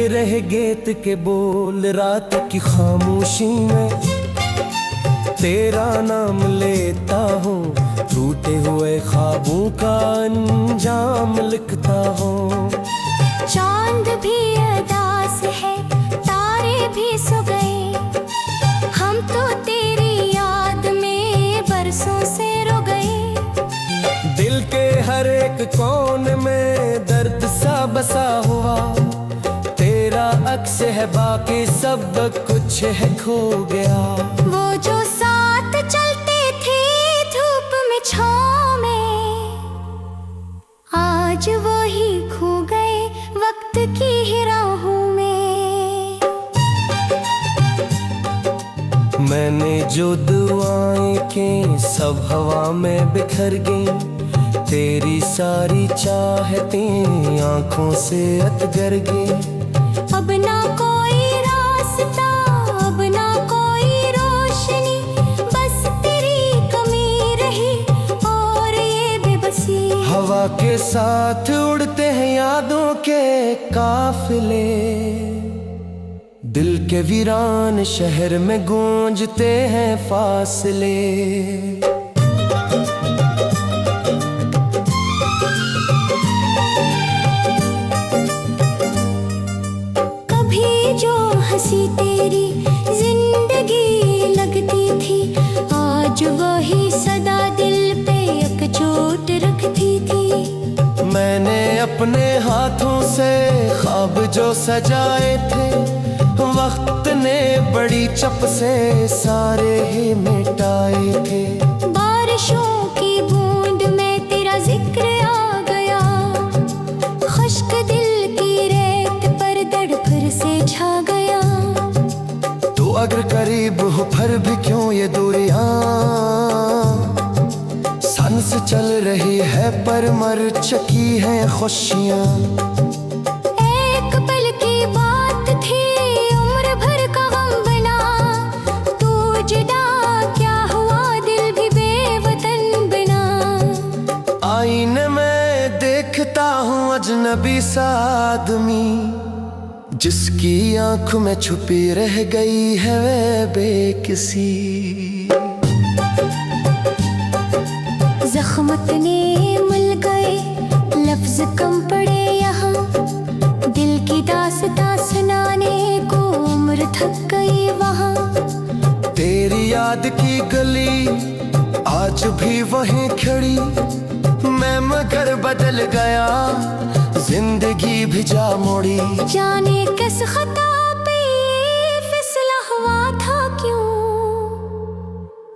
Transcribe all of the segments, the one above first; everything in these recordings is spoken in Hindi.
रहे गीत के बोल रात की खामोशी में, तेरा नाम लेता हूँ, टूटे हुए ख्वाबों का अंजाम लिखता हूँ। चांद भी उदास है, तारे भी सो गए, हम तो तेरी याद में बरसों से रो गए। दिल के हर एक कोने में दर्द सा बसा हुआ, तेरा अक्स है बाकी सब कुछ है खो गया। वो जो साथ चलते थे धूप में छाँव में, आज वो ही खो गए वक्त की ही राहों में। मैंने जो दुआएं की सब हवा में बिखर गई, तेरी सारी चाहतें आंखों से अतगर गई। अब ना कोई रास्ता, अब ना कोई रोशनी, बस तेरी कमी रही और ये बेबसी। हवा के साथ उड़ते हैं यादों के काफिले, दिल के वीरान शहर में गूंजते हैं फासले। हंसी तेरी जिंदगी लगती थी, आज वही सदा दिल पे एक चोट रखती थी। मैंने अपने हाथों से ख्वाब जो सजाए थे, वक्त ने बड़ी चप से सारे ही मिटाए थे। बारिशों की बूंद में तेरा जिक्र आ गया, खुश्क दिल की रेत पर दर्द फिर से छा गया। तो अगर करीब हो फिर भी क्यों ये दूरियां, सांस चल रही है पर मर चुकी है खुशियां। एक पल की बात थी उम्र भर का गम बना, तू जुदा क्या हुआ दिल भी बेवतन बना। आईने में देखता हूँ अजनबी सा आदमी, जिसकी आंख में छुपी रह गई है वे बेकिसी। जख्म इतने मिल गए लफ्ज कम पड़े यहाँ, दिल की दास्तां सुनाने को उम्र थक गई वहाँ। तेरी याद की गली आज भी वहीं खड़ी, मैं मगर बदल गया जिंदगी भी जा मुड़ी। जाने किस खता पे फिसला हुआ था क्यों,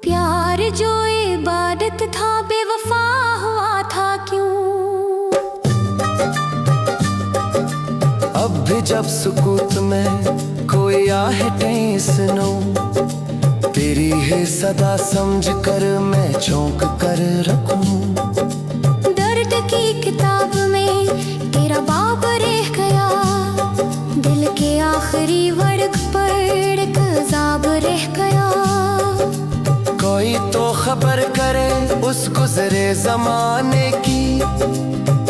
प्यार जो इबादत था बेवफा हुआ था क्यों। अब भी जब सुकूत में कोई आहें सुनो, तेरी है सदा समझ कर मैं चौंक कर रखूं। दर्द की किताब में तेरा बाब रह गया, दिल के आखिरी वर्ग पर एक ज़ाब रह गया। कोई तो खबर करे उस गुजरे जमाने की,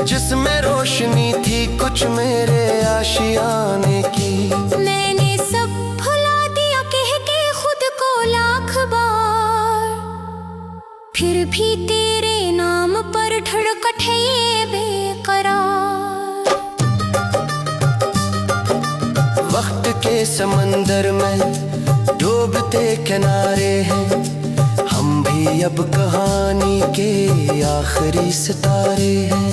जिसमें रोशनी थी कुछ मेरे आशियाने की। मैंने सब भुला दिया कह के खुद को लाख बार, फिर भी तेरे नाम पर धड़कते बेकरार। वक्त के समंदर में डूबते किनारे हैं, हम भी अब कहानी के आखिरी सितारे हैं।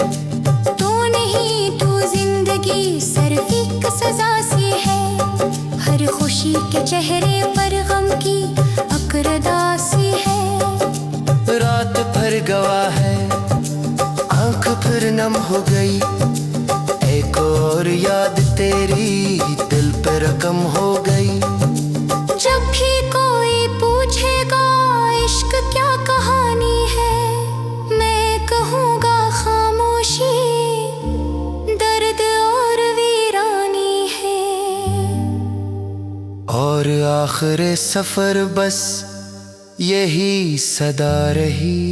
तू नहीं तू जिंदगी सिर्फ एक सजा सी है, हर खुशी के चेहरे पर गम की अकरदासी है। रात भर गवाह है आंख फिर नम हो गई, एक और याद तेरी दिल पर रकम हो गई। जब भी कोई पूछेगा इश्क क्या कहानी है, मैं कहूँगा खामोशी दर्द और वीरानी है। और आखिर सफर बस यही सदा रही,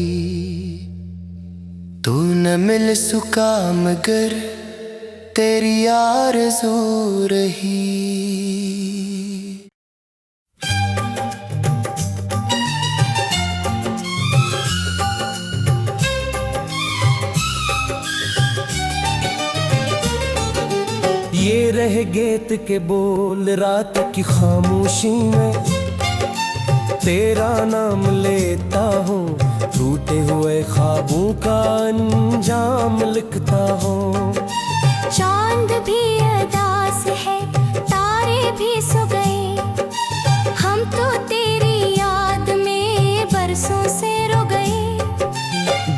तू न मिल सुका मगर तेरी आरज़ू रही। ये रह गीत के बोल रात की खामोशी में, तेरा नाम लेता हूँ, टूटे हुए ख्वाबों का अंजाम लिखता हूँ। चांद भी अदास है, तारे भी सो गए, हम तो तेरी याद में बरसों से रो गए।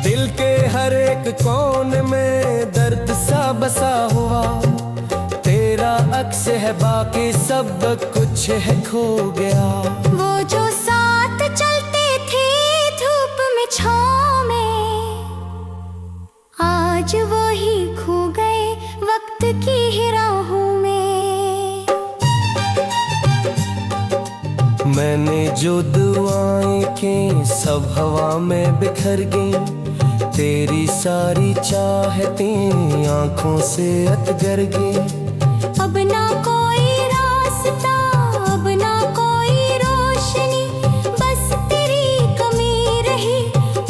दिल के हर एक कोने में दर्द सा बसा हुआ, तेरा अक्स है बाकी सब कुछ है खो गया। वो जो साथ चलते थे धूप में छाँव में, आज वो ही खो गए वक्त की ही राहों में। मैंने जो दुआएं की सब हवा में बिखर गई, तेरी सारी चाहतें आंखों से अतगर गई। अब ना कोई रास्ता, अब ना कोई रोशनी, बस तेरी कमी रही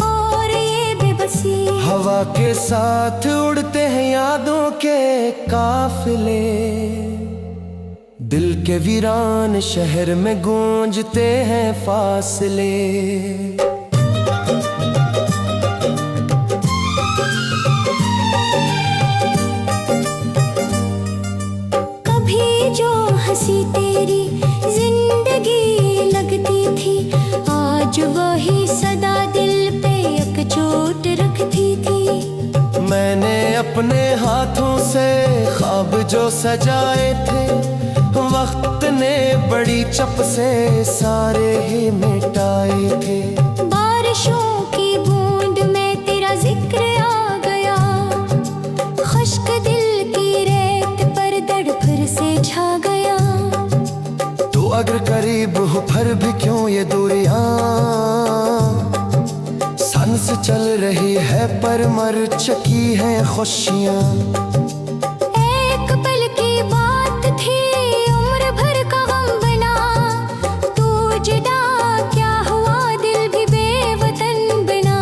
और ये बेबसी। हवा के साथ उड़ते हैं यादों के काफिले, दिल के वीरान शहर में गूंजते हैं फासले। हंसी तेरी जिंदगी लगती थी, आज वही सदा दिल पे एक चोट रखती थी। मैंने अपने हाथों से ख्वाब जो सजाए थे, वक्त ने बड़ी चप से सारे ही मिटाए थे। बारिशों की बूंद में तेरा जिक्र आ गया, खुश्क दिल की रेत पर दर्द फिर से छा गया। अगर करीब हो फिर भी क्यों ये दूरियां, सांस चल रही है पर मर चुकी है खुशियां। एक पल की बात थी उम्र भर का गम बना, तू जुदा क्या हुआ दिल भी बेवतन बना।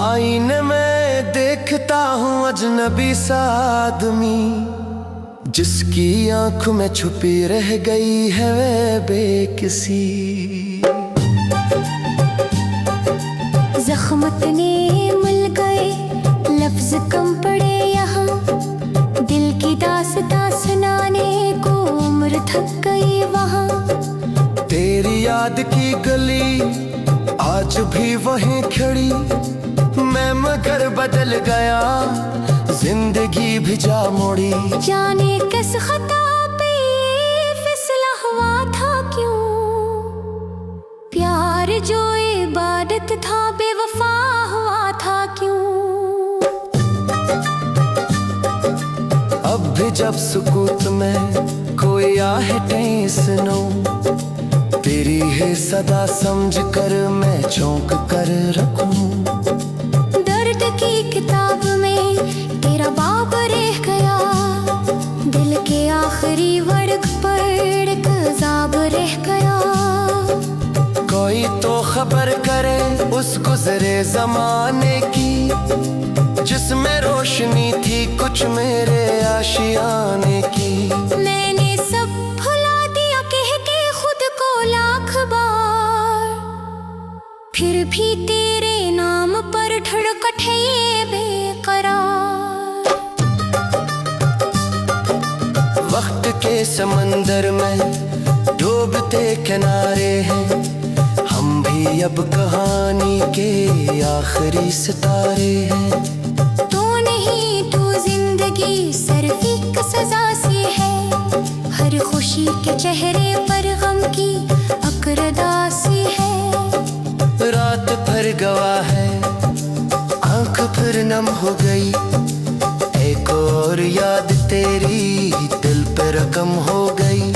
आईने में देखता हूँ अजनबी सा आदमी, जिसकी आंख में छुपी रह गई है वे बेकिसी। जख्म इतने मिल गए लफ्ज कम पड़े यहाँ, दिल की दास्तां सुनाने को उम्र थक गई वहाँ। तेरी याद की गली आज भी वहीं खड़ी, मैं मगर बदल गया जिंदगी भी जा मुड़ी। जाने किस खता पे फिसला हुआ था क्यों, प्यार जो इबादत था बेवफा हुआ था क्यों। अब भी जब सुकूत में कोई आहें सुनो, तेरी है सदा समझ कर मैं चौंक कर रखूं। दर्द की किताब में तेरा बाब रह गया, दिल के आखिरी वर्ग पर एक ज़ाब रह गया। कोई तो खबर करे उस गुजरे जमाने की, जिसमें रोशनी थी कुछ मेरे आशियाने की। मैंने सब भुला दिया कह के खुद को लाख बार, फिर भी तेरे नाम पर धड़कते ये बेकरार। वक्त के समंदर में डूबते किनारे हैं, हम भी अब कहानी के आखिरी सितारे हैं। तू नहीं तू जिंदगी सिर्फ एक सजा सी है, हर खुशी के चेहरे पर गम की अकरदासी है। रात भर गवाह है, आंख फिर नम हो गई, एक और याद तेरी दिल पे रकम हो गई।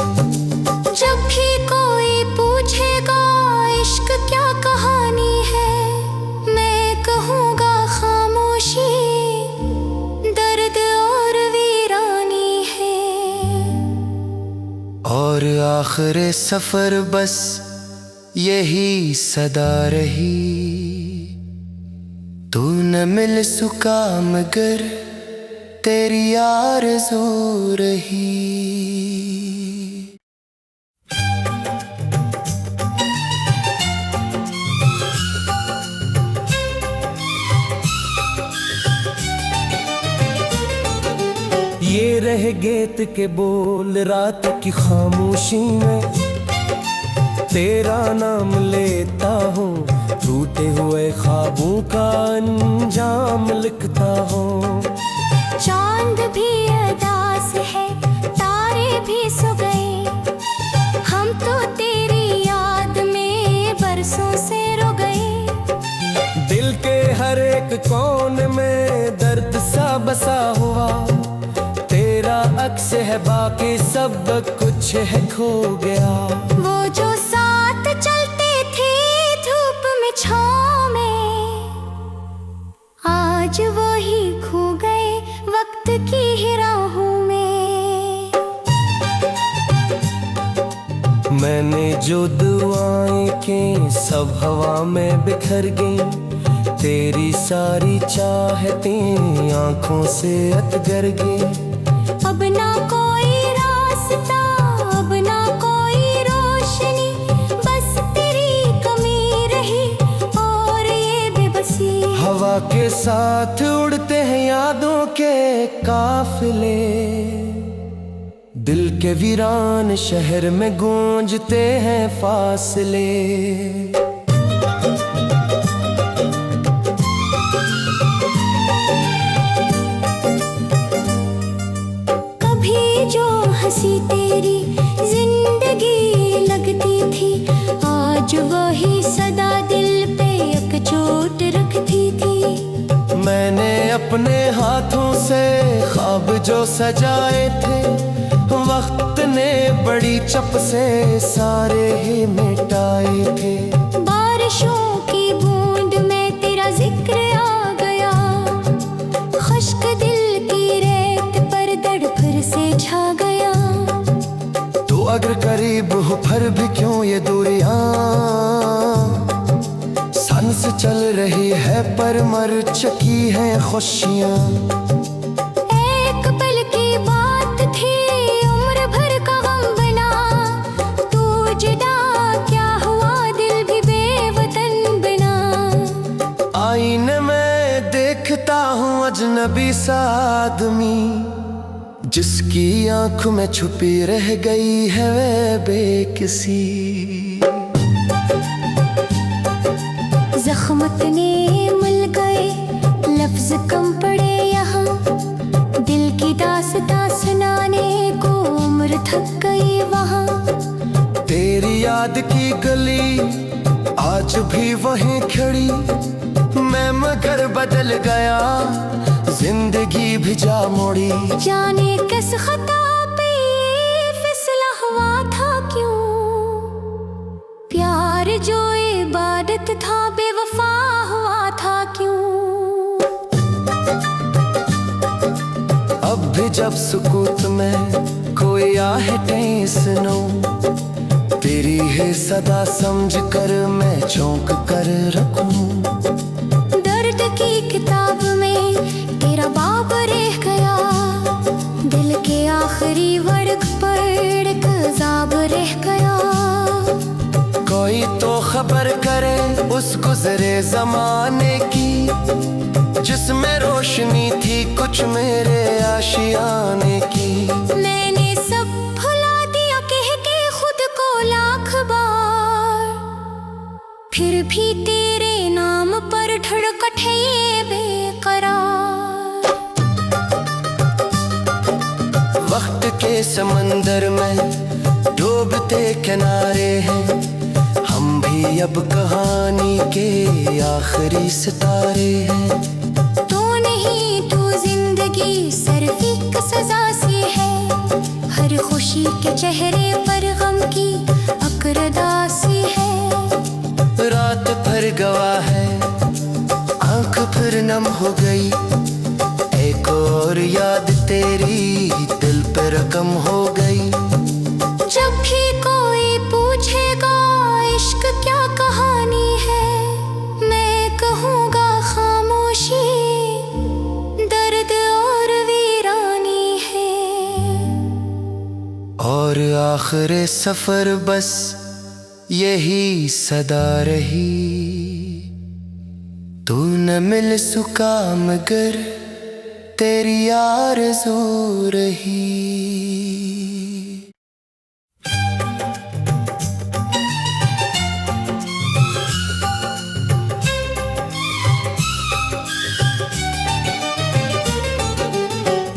जब भी कोई पूछेगा इश्क क्या कहानी है, मैं कहूँगा खामोशी, दर्द और वीर आखिर सफर बस यही सदा रही। तू न मिल सका मगर तेरी आरज़ू रही। ये रह गीत के बोल रात की खामोशी में, तेरा नाम लेता हूँ, टूटे हुए ख्वाबों का अंजाम लिखता हूँ। चांद भी उदास है, तारे भी सो गए, हम तो तेरी याद में बरसों से रो गए। दिल के हर एक कोने में दर्द सा बसा हुआ, तेरा अक्स है बाकी सब कुछ है खो गया। वो जो साथ चलते थे धूप में छाँव में, आज वो ही खो गए वक्त की ही राहों में। मैंने जो दुआएं की सब हवा में बिखर गई, तेरी सारी चाहतें आंखों से अतगर गई। अब ना कोई रास्ता, अब ना कोई रोशनी, बस तेरी कमी रही और ये बेबसी। हवा के साथ उड़ते हैं यादों के काफिले, दिल के वीरान शहर में गूंजते हैं फासले। हंसी तेरी जिंदगी लगती थी, आज वही सदा दिल पे एक चोट रखती थी। मैंने अपने हाथों से ख्वाब जो सजाए थे, वक्त ने बड़ी चप से सारे ही मिटाए थे। बारिशों की बूंद में तेरा जिक्र आ गया, खुश्क दिल की रेत पर दर्द फिर से छा गया। अगर करीब हो फिर भी क्यों ये दूरियां, सांस चल रही है पर मर चुकी है खुशियां। एक पल की बात थी उम्र भर का गम बना, तू जुदा क्या हुआ दिल भी बेवतन बना। आईने में देखता हूँ अजनबी सा आदमी, जिसकी आंखों में छुपी रह गई है वे बेकिसी। जख्म इतने मिल गए लफ्ज कम पड़े यहाँ, दिल की दास्तां सुनाने को उम्र थक गई वहाँ। तेरी याद की गली आज भी वहीं खड़ी, मैं मगर बदल गया जिंदगी भी जा मोड़ी। जाने किस खता पे फिसला हुआ था क्यों, प्यार जो इबादत था बेवफा हुआ था क्यों। अब भी जब सुकूत में कोई आहें सुनो, तेरी है सदा समझ कर मैं चौंक कर रखूं। दर्द की किताब में तेरा बाब रह गया, दिल के आखिरी वर्ग पर एक ज़ाब रह गया। कोई तो खबर करे उस गुजरे जमाने की, जिसमें रोशनी थी कुछ मेरे आशियाने की। मैंने सब भुला दिया कह के खुद को लाख बार, फिर भी तेरे नाम पर धड़कते बेकरार। वक्त के समंदर में डूबते किनारे हैं, हम भी अब कहानी के आखिरी सितारे हैं। तू नहीं तू जिंदगी सर्फी का सजा सी है, हर खुशी के चेहरे पर गम की अकरदासी है। रात भर गवाह है, आंख फिर नम हो गई, एक और याद तेरी दिल पे रकम हो गई। जब भी कोई आखिर सफर बस यही सदा रही, तू न मिल सका मगर तेरी आरज़ू रही।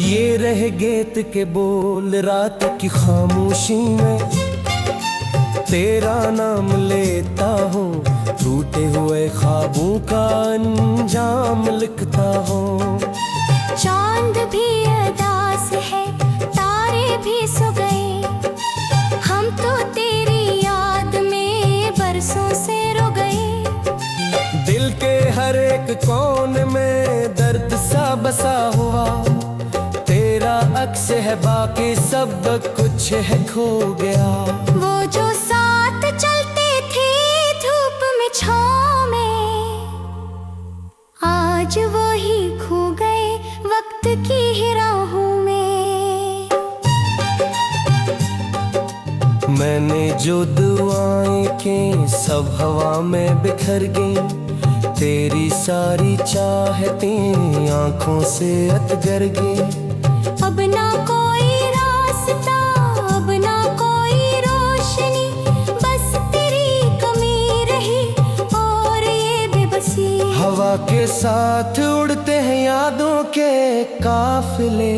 ये रह गीत के बोल रात की खामोशी में, तेरा नाम लेता हूँ, टूटे हुए ख्वाबों का अंजाम लिखता हूँ। चांद भी अदास है, तारे भी सो गए, हम तो तेरी याद में बरसों से रो गए। दिल के हर एक कोने में दर्द सा बसा हुआ, तेरा अक्स है बाकी सब कुछ है खो गया। वो जो साथ चलते थे धूप में छाँव में, आज वो ही खो गए वक्त की ही राहों में। मैंने जो दुआएं की सब हवा में बिखर गई, तेरी सारी चाहतें आंखों से अतगर गई। अब ना कोई रास्ता, अब ना कोई रोशनी, बस तेरी कमी रही और ये बेबसी। हवा के साथ उड़ते हैं यादों के काफिले,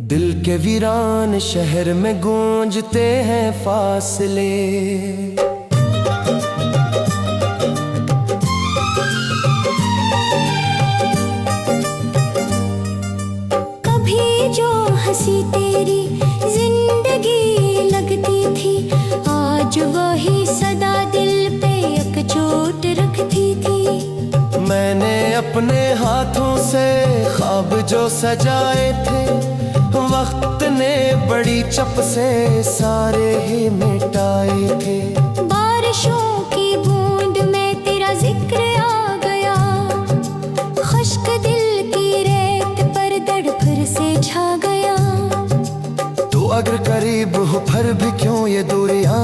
दिल के वीरान शहर में गूंजते हैं फासले। हंसी तेरी जिंदगी लगती थी, आज वही सदा दिल पे एक चोट रखती थी। मैंने अपने हाथों से ख्वाब जो सजाए थे, वक्त ने बड़ी चप से सारे ही मिटाए थे। बारिशों की बूंद में तेरा जिक्र आ गया, खुश्क दिल की रेत पर दर्द फिर से छा गया। तो अगर करीब हो फिर भी क्यों ये दूरियां,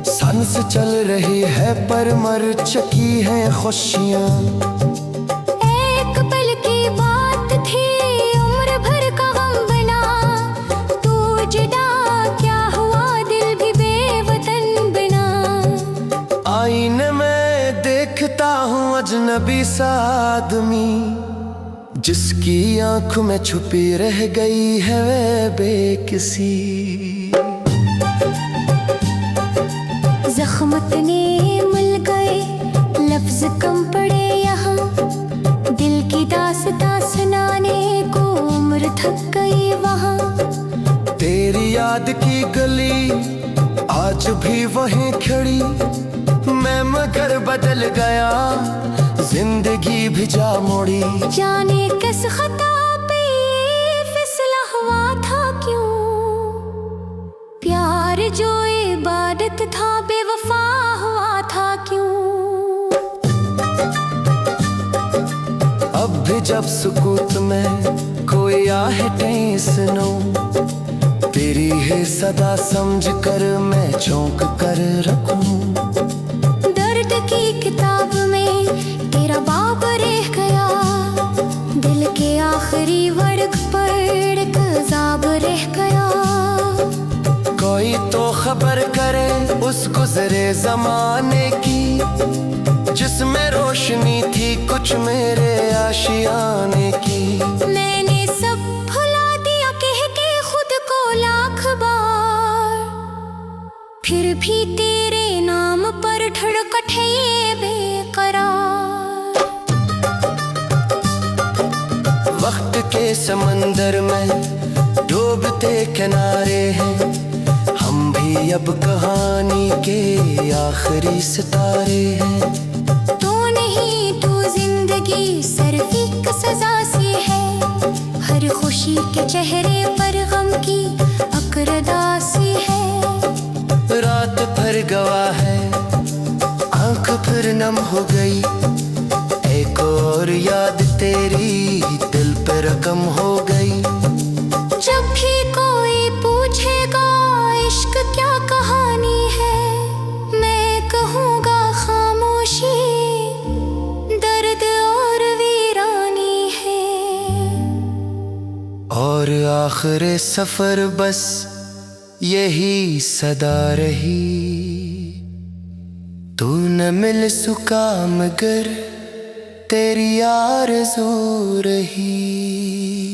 सांस चल रही है पर मर चुकी है खुशियां। एक पल की बात थी उम्र भर का गम बना, तू जुदा क्या हुआ दिल भी बेवतन बना। आईने में देखता हूँ अजनबी सा आदमी, जिसकी आंख में छुपी रह गई है वे बेकिसी। जख्म इतने मिल गए लफ्ज कम पड़े यहाँ, दिल की दास्तां सुनाने को उम्र थक गई वहाँ। तेरी याद की गली आज भी वहीं खड़ी, मैं मगर बदल गया जिंदगी भी जा मुड़ी। जाने किस खता पे फिसला हुआ था क्यों, प्यार जो इबादत था बेवफा हुआ था क्यों। अब भी जब सुकूत में कोई आहें सुनो, तेरी है सदा समझ कर मैं चौंक कर रखूं। दर्द की किताब में तेरा बाब रह गया, दिल के आखिरी वर्ग पर एक ज़ाब रह गया। कोई तो खबर करे उस गुजरे जमाने की, जिसमें रोशनी थी कुछ मेरे आशियाने की। मैंने सब भुला दिया कह के खुद को लाख बार, फिर भी तेरे नाम पर धड़कते ये बेकरार। वक्त के समंदर में डूबते किनारे हैं, हम भी अब कहानी के आखिरी सितारे हैं। तू नहीं तू जिंदगी सिर्फ एक सजा सी है, हर खुशी के चेहरे पर गम की अकरदासी है। रात भर गवाह है आंख फिर नम हो गई, एक और याद तेरी दिल पे रकम हो गई। जब भी कोई आखिर सफर बस यही सदा रही, तू न मिल सका मगर तेरी आरज़ू रही।